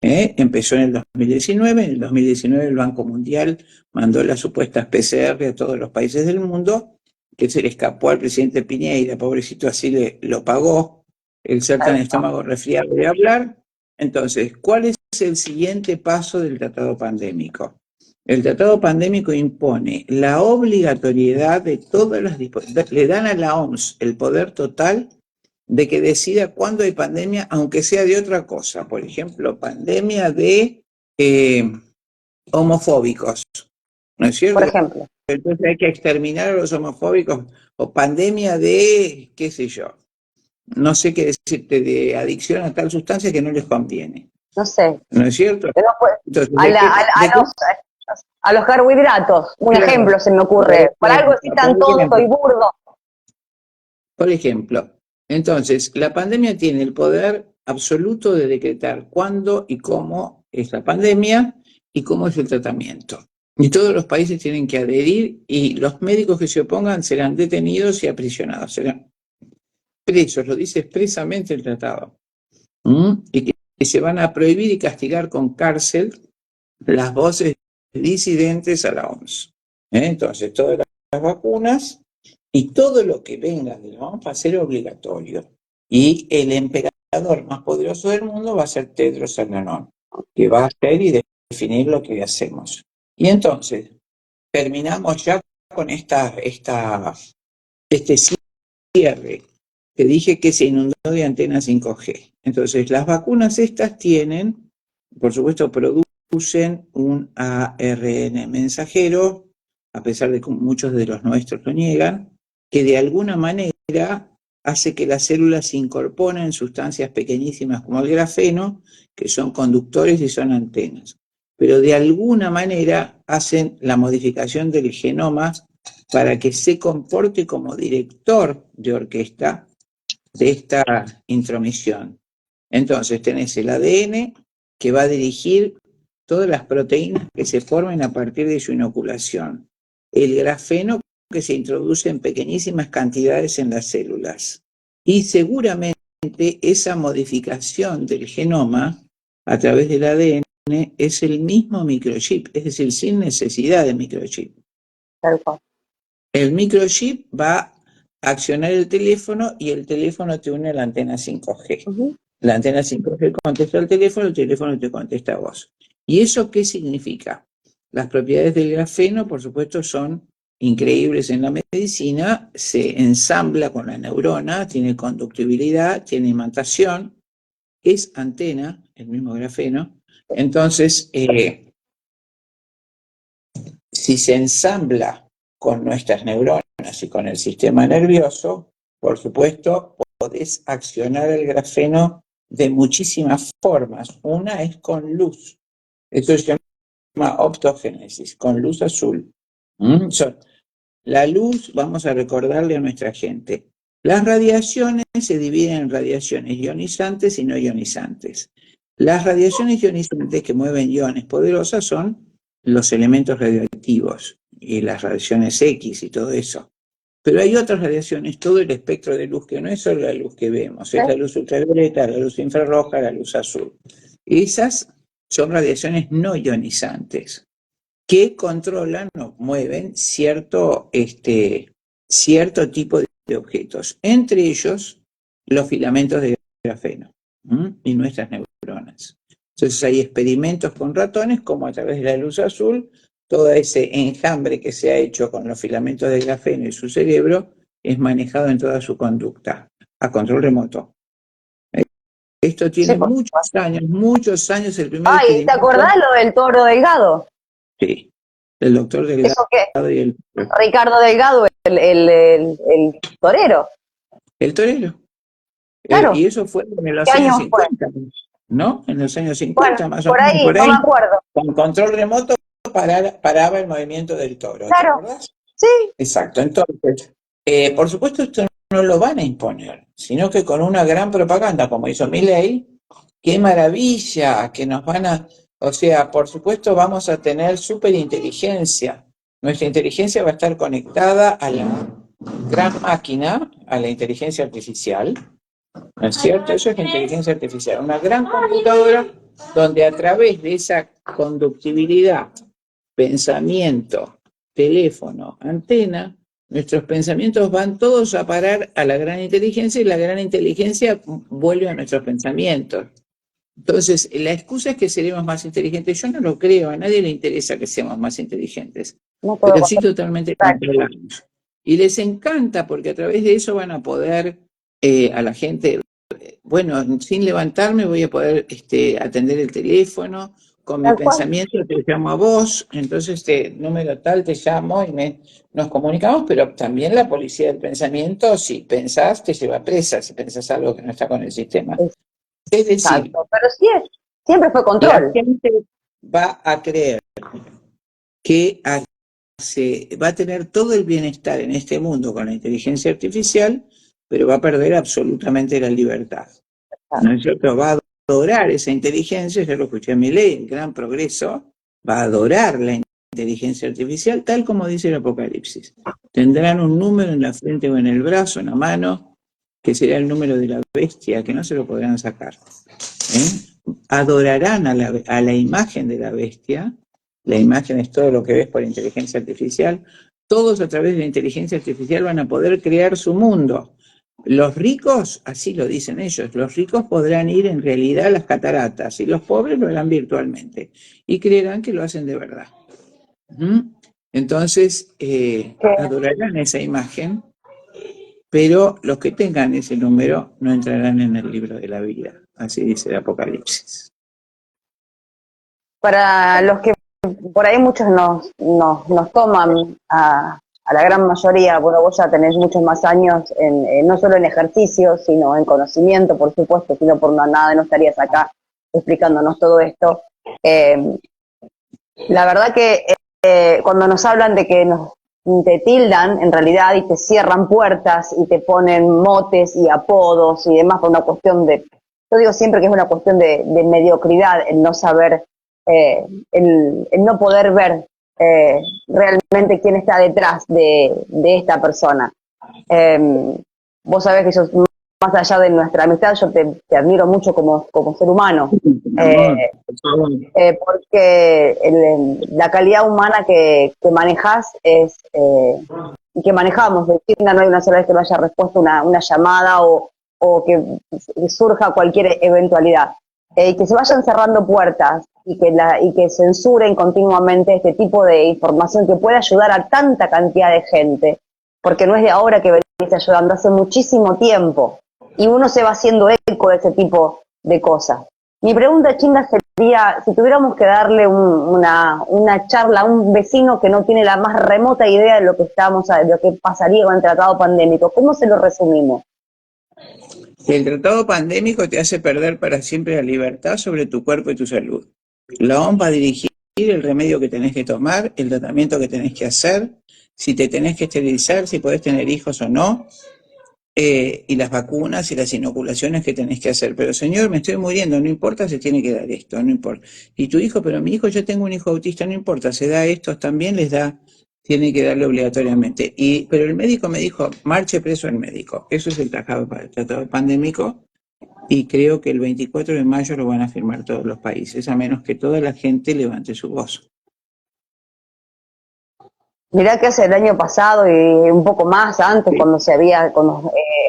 Empezó en el 2019, en el 2019 el Banco Mundial mandó las supuestas PCR a todos los países del mundo, que se le escapó al presidente Piñera, pobrecito, así lo pagó, el ser tan estómago resfriado de hablar. Entonces, ¿cuál es el siguiente paso del tratado pandémico? El tratado pandémico impone la obligatoriedad de todas las disposiciones, le dan a la OMS el poder total de que decida cuándo hay pandemia, aunque sea de otra cosa. Por ejemplo, pandemia de homofóbicos, ¿no es Por cierto? ejemplo. Entonces hay que exterminar a los homofóbicos, o pandemia de, qué sé yo, no sé qué decirte, de adicción a tal sustancia que no les conviene. No sé. ¿No es cierto? Pero, pues, Entonces, a los carbohidratos, un claro, ejemplo se me ocurre. Para algo así tan tonto y burdo. Por ejemplo, entonces, la pandemia tiene el poder absoluto de decretar cuándo y cómo es la pandemia y cómo es el tratamiento. Y todos los países tienen que adherir y los médicos que se opongan serán detenidos y aprisionados, serán presos, lo dice expresamente el tratado. Y que se van a prohibir y castigar con cárcel las voces disidentes a la OMS. Entonces, todas las vacunas y todo lo que venga de la OMS va a ser obligatorio. Y el emperador más poderoso del mundo va a ser Tedros Adhanom, que va a hacer y definir lo que hacemos. Y entonces, terminamos ya con este cierre que dije que se inundó de antenas 5G. Entonces, las vacunas estas tienen, por supuesto, producen un ARN mensajero, a pesar de que muchos de los nuestros lo niegan, que de alguna manera hace que las células se incorporen sustancias pequeñísimas como el grafeno, que son conductores y son antenas. Pero de alguna manera hacen la modificación del genoma para que se comporte como director de orquesta de esta intromisión. Entonces tenés el ADN que va a dirigir todas las proteínas que se formen a partir de su inoculación. El grafeno que se introduce en pequeñísimas cantidades en las células. Y seguramente esa modificación del genoma a través del ADN es el mismo microchip, es decir, sin necesidad de microchip. El microchip va a accionar el teléfono y el teléfono te une a la antena 5G. La antena 5G contesta al teléfono, el teléfono te contesta a vos. ¿Y eso qué significa? Las propiedades del grafeno, por supuesto, son increíbles en la medicina, se ensambla con la neurona, tiene conductibilidad, tiene imantación, es antena, el mismo grafeno. Entonces, si se ensambla con nuestras neuronas y con el sistema nervioso, por supuesto, podés accionar el grafeno de muchísimas formas. Una es con luz. Eso se llama optogénesis, con luz azul. La luz, vamos a recordarle a nuestra gente, las radiaciones se dividen en radiaciones ionizantes y no ionizantes. Las radiaciones ionizantes que mueven iones poderosas son los elementos radioactivos y las radiaciones X y todo eso. Pero hay otras radiaciones, todo el espectro de luz, que no es solo la luz que vemos, es la luz ultravioleta, la luz infrarroja, la luz azul. Esas son radiaciones no ionizantes que controlan o mueven cierto tipo de objetos, entre ellos los filamentos de grafeno y nuestras neuronas. Entonces hay experimentos con ratones, como a través de la luz azul, todo ese enjambre que se ha hecho con los filamentos de grafeno y su cerebro es manejado en toda su conducta, a control remoto. Esto tiene muchos años, el primer experimento. ¿Te acordás lo del toro delgado? Sí, el doctor Delgado. ¿Eso qué? Y el Ricardo Delgado, el torero. El torero. Claro. Y eso fue en los años 50, ¿no? En los años 50, bueno, más o menos. Por ahí, no me acuerdo. Con control remoto paraba el movimiento del toro. Claro. ¿Te acordás? Sí. Exacto. Entonces, por supuesto, esto no lo van a imponer, sino que con una gran propaganda, como hizo Milei, qué maravilla, que nos van a... O sea, por supuesto, vamos a tener superinteligencia. Nuestra inteligencia va a estar conectada a la gran máquina, a la inteligencia artificial, ¿no es cierto? Eso es la inteligencia artificial, una gran computadora donde a través de esa conductibilidad, pensamiento, teléfono, antena, nuestros pensamientos van todos a parar a la gran inteligencia y la gran inteligencia vuelve a nuestros pensamientos. Entonces, la excusa es que seremos más inteligentes. Yo no lo creo, a nadie le interesa que seamos más inteligentes, No todo pero lo sí totalmente controlamos. Y les encanta porque a través de eso van a poder a la gente, bueno, sin levantarme voy a poder atender el teléfono, con mi tal cual. pensamiento te llamo a vos, entonces número tal te llamo y nos comunicamos, pero también la policía del pensamiento, si pensás, te lleva presa, si pensás algo que no está con el sistema. Es decir, Exacto, pero sí siempre fue la control. gente va a creer que va a tener todo el bienestar en este mundo con la inteligencia artificial, pero va a perder absolutamente la libertad. ¿No es cierto? Va a adorar esa inteligencia, ya lo escuché a Milei, el gran progreso, va a adorar la inteligencia artificial, tal como dice el Apocalipsis. Tendrán un número en la frente o en el brazo, en la mano, que será el número de la bestia, que no se lo podrán sacar. Adorarán a la imagen de la bestia. La imagen es todo lo que ves por inteligencia artificial. Todos a través de la inteligencia artificial van a poder crear su mundo. Los ricos, así lo dicen ellos, los ricos podrán ir en realidad a las cataratas y los pobres lo harán virtualmente y creerán que lo hacen de verdad. Entonces, adorarán esa imagen, pero los que tengan ese número no entrarán en el libro de la vida. Así dice el Apocalipsis. Para los que por ahí muchos nos toman a la gran mayoría, bueno, vos ya tenés muchos más años, no solo en ejercicio, sino en conocimiento, por supuesto, sino por nada no estarías acá explicándonos todo esto. La verdad que cuando nos hablan de que te tildan en realidad y te cierran puertas y te ponen motes y apodos y demás por una cuestión yo digo siempre que es una cuestión de mediocridad, el no saber, el no poder ver realmente quién está detrás de esta persona. Vos sabés que yo, más allá de nuestra amistad, yo te admiro mucho como ser humano. Porque la calidad humana que manejás y que manejamos, de decir, no hay una sola vez que no haya respuesta una llamada o que surja cualquier eventualidad. Y que se vayan cerrando puertas y que censuren continuamente este tipo de información que puede ayudar a tanta cantidad de gente, porque no es de ahora que venís ayudando, hace muchísimo tiempo, y uno se va haciendo eco de ese tipo de cosas. Mi pregunta, Chinda, sería, si tuviéramos que darle una charla a un vecino que no tiene la más remota idea de lo que pasaría con el tratado pandémico, ¿cómo se lo resumimos? El tratado pandémico te hace perder para siempre la libertad sobre tu cuerpo y tu salud. La OMS va a dirigir el remedio que tenés que tomar, el tratamiento que tenés que hacer, si te tenés que esterilizar, si podés tener hijos o no, y las vacunas y las inoculaciones que tenés que hacer. Pero señor, me estoy muriendo, no importa, se tiene que dar esto, no importa. Y tu hijo, pero mi hijo, yo tengo un hijo autista, no importa, se da esto, también les da, tiene que darle obligatoriamente. Pero el médico me dijo, marche preso el médico. Eso es el tratado pandémico, y creo que el 24 de mayo lo van a firmar todos los países, a menos que toda la gente levante su voz. Mirá que hace el año pasado y un poco más antes, cuando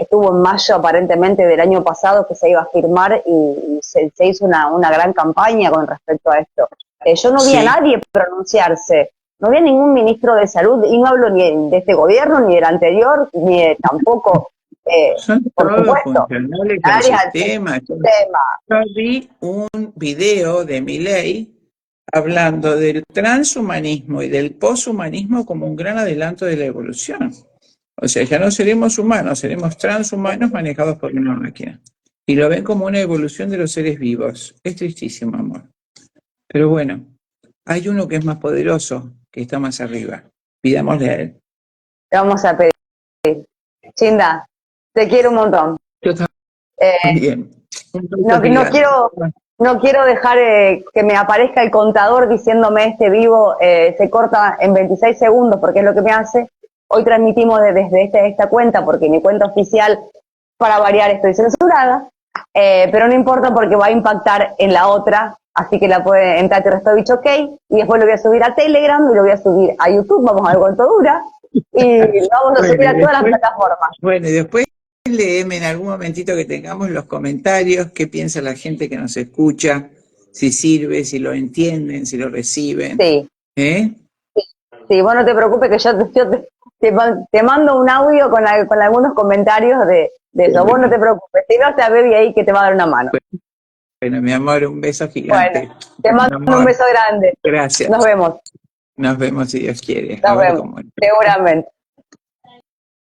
estuvo en mayo aparentemente del año pasado que se iba a firmar y se hizo una gran campaña con respecto a esto. Yo no vi a nadie pronunciarse, no vi a ningún ministro de salud, y no hablo ni de este gobierno, ni del anterior, ni tampoco, por supuesto, funcionales al sistema. Yo vi un video de Milei hablando del transhumanismo y del poshumanismo como un gran adelanto de la evolución. O sea, ya no seremos humanos, seremos transhumanos manejados por una máquina. Y lo ven como una evolución de los seres vivos. Es tristísimo, amor. Pero bueno, hay uno que es más poderoso, que está más arriba. Pidámosle a él. Te vamos a pedir. Chinda, te quiero un montón. Yo también. No quiero dejar que me aparezca el contador diciéndome este vivo se corta en 26 segundos, porque es lo que me hace. Hoy transmitimos desde esta cuenta, porque mi cuenta oficial, para variar, estoy censurada, pero no importa porque va a impactar en la otra, así que la puede entrar a Restovich OK, y después lo voy a subir a Telegram y lo voy a subir a YouTube, vamos a ver cuánto dura, y lo vamos a subir a todas las plataformas. Bueno, y después léeme en algún momentito que tengamos los comentarios, qué piensa la gente que nos escucha, si sirve, si lo entienden, si lo reciben. Sí, ¿Eh? sí, vos no te preocupes que te mando un audio con algunos comentarios de eso. Vos no te preocupes, si no está Baby ahí que te va a dar una mano. Bueno, mi amor, un beso gigante. Bueno, te mando Mi amor, un beso grande. gracias. Nos vemos. Nos vemos si Dios quiere. A Nos ver vemos, cómo. seguramente.